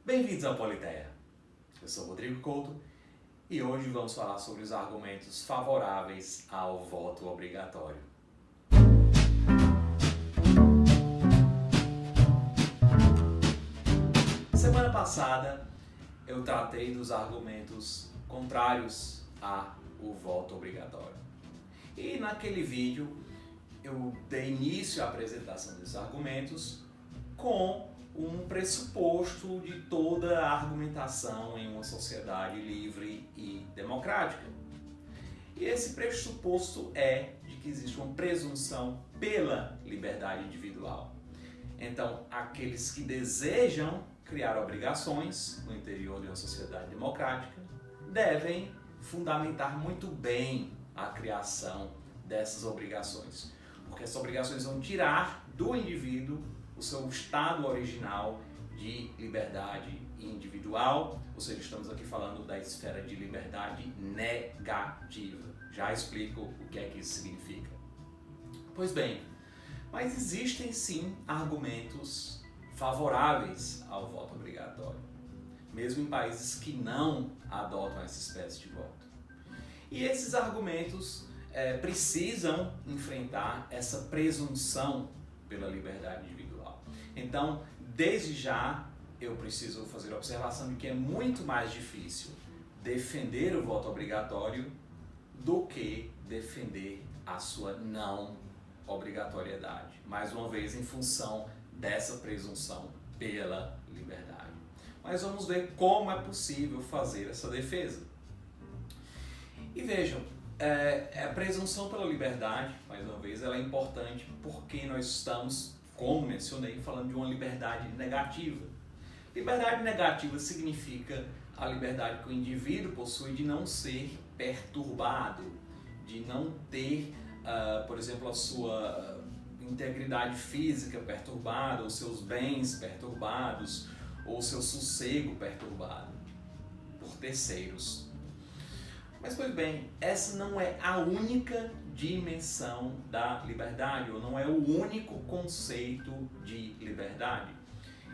Bem-vindos ao Politeia. Eu sou Rodrigo Couto e hoje vamos falar sobre os argumentos favoráveis ao voto obrigatório. Semana passada eu tratei dos argumentos contrários ao voto obrigatório. E naquele vídeo eu dei início à apresentação desses argumentos com um pressuposto de toda a argumentação em uma sociedade livre e democrática. E esse pressuposto é de que existe uma presunção pela liberdade individual. Então, aqueles que desejam criar obrigações no interior de uma sociedade democrática devem fundamentar muito bem a criação dessas obrigações, porque essas obrigações vão tirar do indivíduo o seu estado original de liberdade individual, ou seja, estamos aqui falando da esfera de liberdade negativa. Já explico o que é que isso significa. Pois bem, mas existem sim argumentos favoráveis ao voto obrigatório, mesmo em países que não adotam essa espécie de voto. E esses argumentos precisam enfrentar essa presunção pela liberdade individual. Então, desde já, eu preciso fazer a observação de que é muito mais difícil defender o voto obrigatório do que defender a sua não obrigatoriedade. Mais uma vez, em função dessa presunção pela liberdade. Mas vamos ver como é possível fazer essa defesa. E vejam, a presunção pela liberdade, mais uma vez, ela é importante porque nós estamos, como mencionei, falando de uma liberdade negativa. Liberdade negativa significa a liberdade que o indivíduo possui de não ser perturbado, de não ter, por exemplo, a sua integridade física perturbada, os seus bens perturbados, ou o seu sossego perturbado por terceiros. Mas, pois bem, essa não é a única dimensão da liberdade, ou não é o único conceito de liberdade.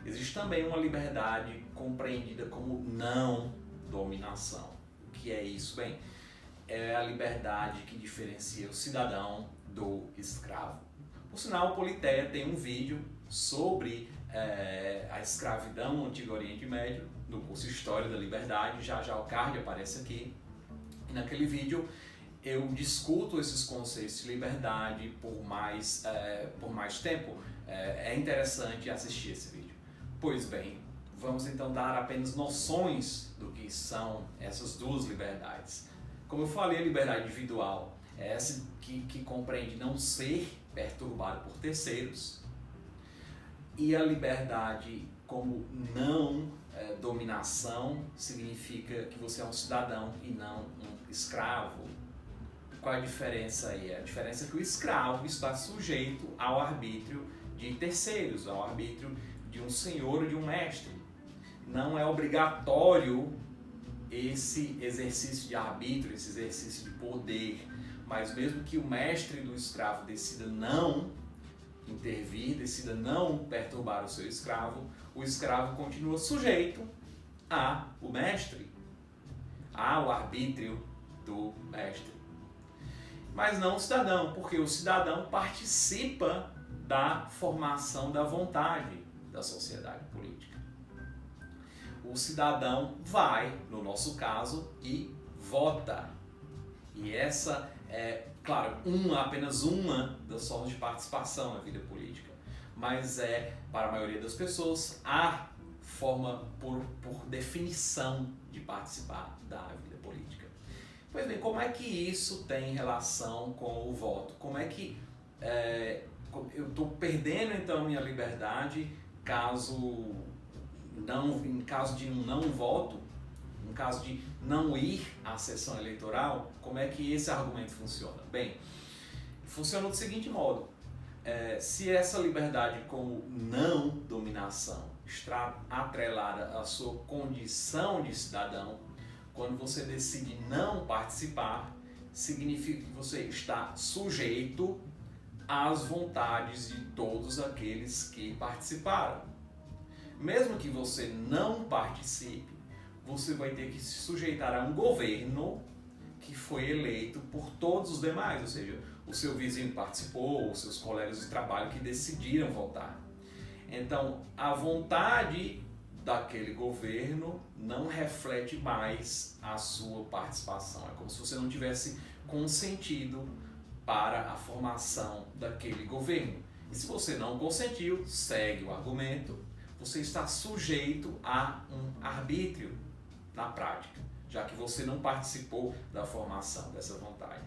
Existe também uma liberdade compreendida como não dominação. O que é isso? Bem, é a liberdade que diferencia o cidadão do escravo. Por sinal, o Politeia tem um vídeo sobre a escravidão no Antigo Oriente Médio, no curso História da Liberdade, já o card aparece aqui. E naquele vídeo eu discuto esses conceitos de liberdade por mais tempo. É interessante assistir esse vídeo. Pois bem, vamos então dar apenas noções do que são essas duas liberdades. Como eu falei, a liberdade individual é essa que compreende não ser perturbado por terceiros. E a liberdade como não dominação significa que você é um cidadão e não um escravo. Qual a diferença aí? A diferença é que o escravo está sujeito ao arbítrio de terceiros, ao arbítrio de um senhor ou de um mestre. Não é obrigatório esse exercício de arbítrio, esse exercício de poder, mas mesmo que o mestre do escravo decida não intervir, decida não perturbar o seu escravo, o escravo continua sujeito ao mestre, ao arbítrio do mestre. Mas não o cidadão, porque o cidadão participa da formação da vontade da sociedade política. O cidadão vai, no nosso caso, e vota. E essa é, claro, apenas uma das formas de participação na vida política. Mas para a maioria das pessoas, a forma por definição de participar da vida política. Pois bem, como é que isso tem relação com o voto? Como é que eu estou perdendo então a minha liberdade em caso de um não voto, no caso de não ir à sessão eleitoral? Como é que esse argumento funciona? Bem, funciona do seguinte modo. Se essa liberdade como não dominação está atrelada à sua condição de cidadão, quando você decide não participar, significa que você está sujeito às vontades de todos aqueles que participaram. mesmo que você não participe, você vai ter que se sujeitar a um governo que foi eleito por todos os demais, ou seja, o seu vizinho participou, os seus colegas de trabalho que decidiram votar. Então, a vontade daquele governo não reflete mais a sua participação. É como se você não tivesse consentido para a formação daquele governo. E se você não consentiu, segue o argumento, você está sujeito a um arbítrio na prática, já que você não participou da formação dessa vontade.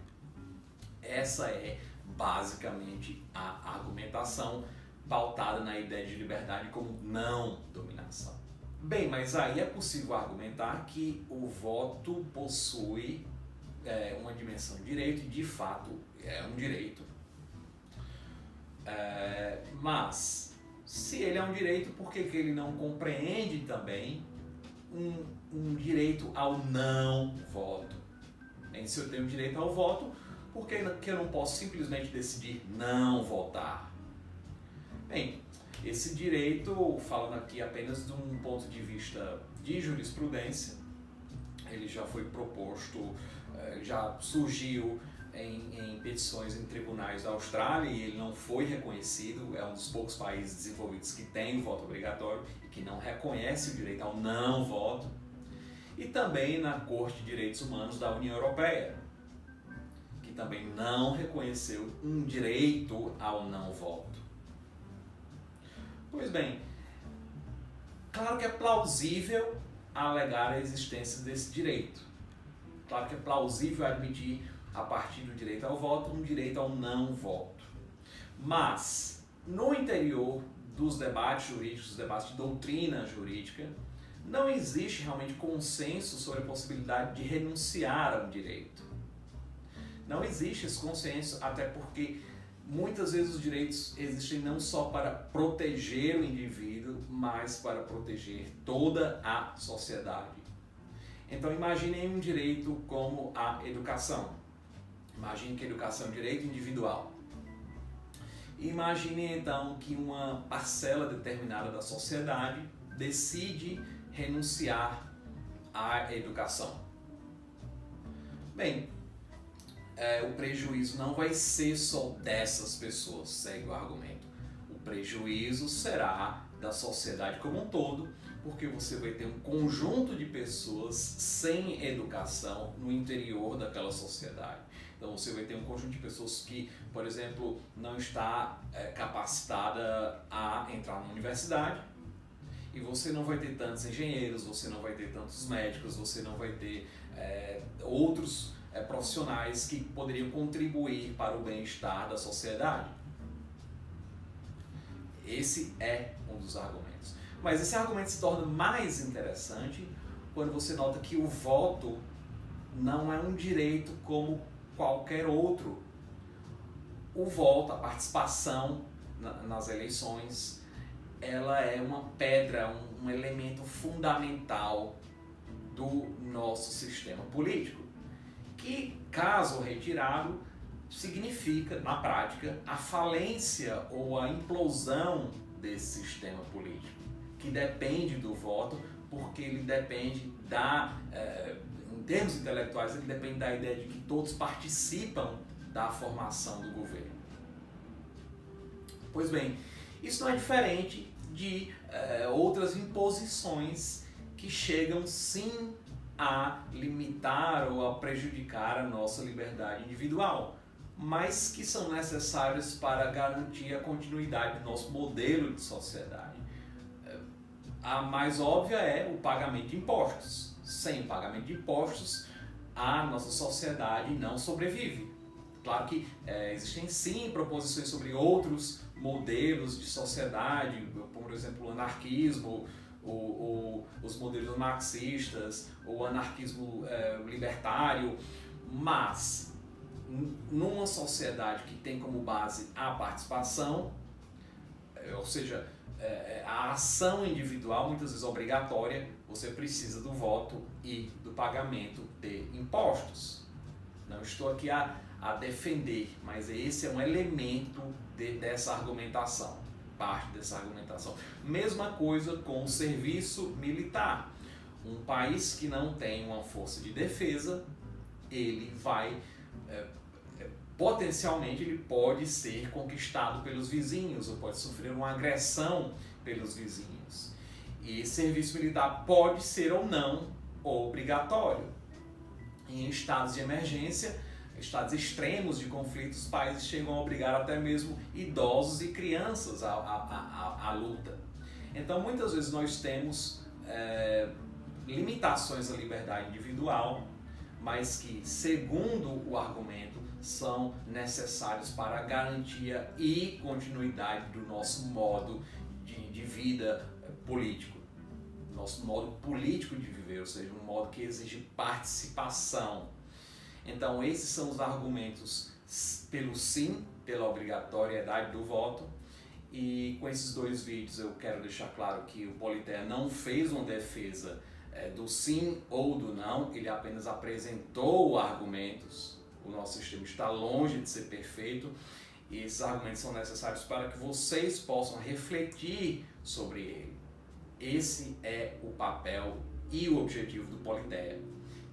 Essa é basicamente a argumentação pautada na ideia de liberdade como não dominação. Bem, mas aí é possível argumentar que o voto possui uma dimensão de direito e de fato é um direito. Mas se ele é um direito, por que ele não compreende também um direito ao não voto? Se eu tenho direito ao voto, por que eu não posso simplesmente decidir não votar? Bem, esse direito, falando aqui apenas de um ponto de vista de jurisprudência, ele já foi proposto, já surgiu em petições em tribunais da Austrália e ele não foi reconhecido. É um dos poucos países desenvolvidos que tem o voto obrigatório e que não reconhece o direito ao não voto. E também na Corte de Direitos Humanos da União Europeia, que também não reconheceu um direito ao não voto. Pois bem, claro que é plausível alegar a existência desse direito. Claro que é plausível admitir, a partir do direito ao voto, um direito ao não voto. Mas, no interior dos debates jurídicos, dos debates de doutrina jurídica, não existe realmente consenso sobre a possibilidade de renunciar a um direito. Não existe esse consenso, até porque muitas vezes os direitos existem não só para proteger o indivíduo, mas para proteger toda a sociedade. Então imaginem um direito como a educação. Imagine que a educação é um direito individual. Imagine então que uma parcela determinada da sociedade decide renunciar à educação. Bem, o prejuízo não vai ser só dessas pessoas, segue o argumento. O prejuízo será da sociedade como um todo, porque você vai ter um conjunto de pessoas sem educação no interior daquela sociedade. Então você vai ter um conjunto de pessoas que, por exemplo, não está capacitada a entrar na universidade, e você não vai ter tantos engenheiros, você não vai ter tantos médicos, você não vai ter outros profissionais que poderiam contribuir para o bem-estar da sociedade. Esse é um dos argumentos. Mas esse argumento se torna mais interessante quando você nota que o voto não é um direito como qualquer outro. O voto, a participação nas eleições, ela é uma pedra, um elemento fundamental do nosso sistema político, que, caso retirado, significa, na prática, a falência ou a implosão desse sistema político, que depende do voto, porque ele depende em termos intelectuais, ele depende da ideia de que todos participam da formação do governo. Pois bem, isso não é diferente de outras imposições que chegam sim a limitar ou a prejudicar a nossa liberdade individual, mas que são necessárias para garantir a continuidade do nosso modelo de sociedade. A mais óbvia é o pagamento de impostos. Sem o pagamento de impostos, a nossa sociedade não sobrevive. Claro que existem sim proposições sobre outros modelos de sociedade, por exemplo, o anarquismo, os modelos marxistas, o anarquismo libertário, mas numa sociedade que tem como base a participação, ou seja, a ação individual, muitas vezes obrigatória, você precisa do voto e do pagamento de impostos. Não estou aqui a defender, mas esse é um elemento dessa argumentação. parte dessa argumentação. Mesma coisa com o serviço militar. Um país que não tem uma força de defesa, ele vai, potencialmente, ele pode ser conquistado pelos vizinhos, ou pode sofrer uma agressão pelos vizinhos. E serviço militar pode ser ou não obrigatório. Em estados de emergência, estados extremos de conflitos, os países chegam a obrigar até mesmo idosos e crianças à luta. Então, muitas vezes nós temos limitações à liberdade individual, mas que, segundo o argumento, são necessários para a garantia e continuidade do nosso modo de vida político, nosso modo político de viver, ou seja, um modo que exige participação. Então, esses são os argumentos pelo sim, pela obrigatoriedade do voto. E com esses dois vídeos eu quero deixar claro que o Politeia não fez uma defesa do sim ou do não, ele apenas apresentou argumentos. O nosso sistema está longe de ser perfeito e esses argumentos são necessários para que vocês possam refletir sobre ele. Esse é o papel e o objetivo do Politeia.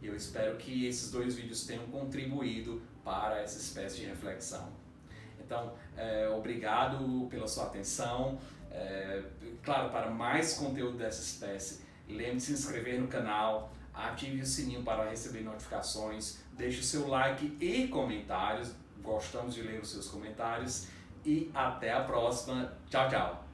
Eu espero que esses dois vídeos tenham contribuído para essa espécie de reflexão. Então, obrigado pela sua atenção. Claro, para mais conteúdo dessa espécie, lembre de se inscrever no canal, ative o sininho para receber notificações, deixe o seu like e comentários. Gostamos de ler os seus comentários e até a próxima. Tchau, tchau!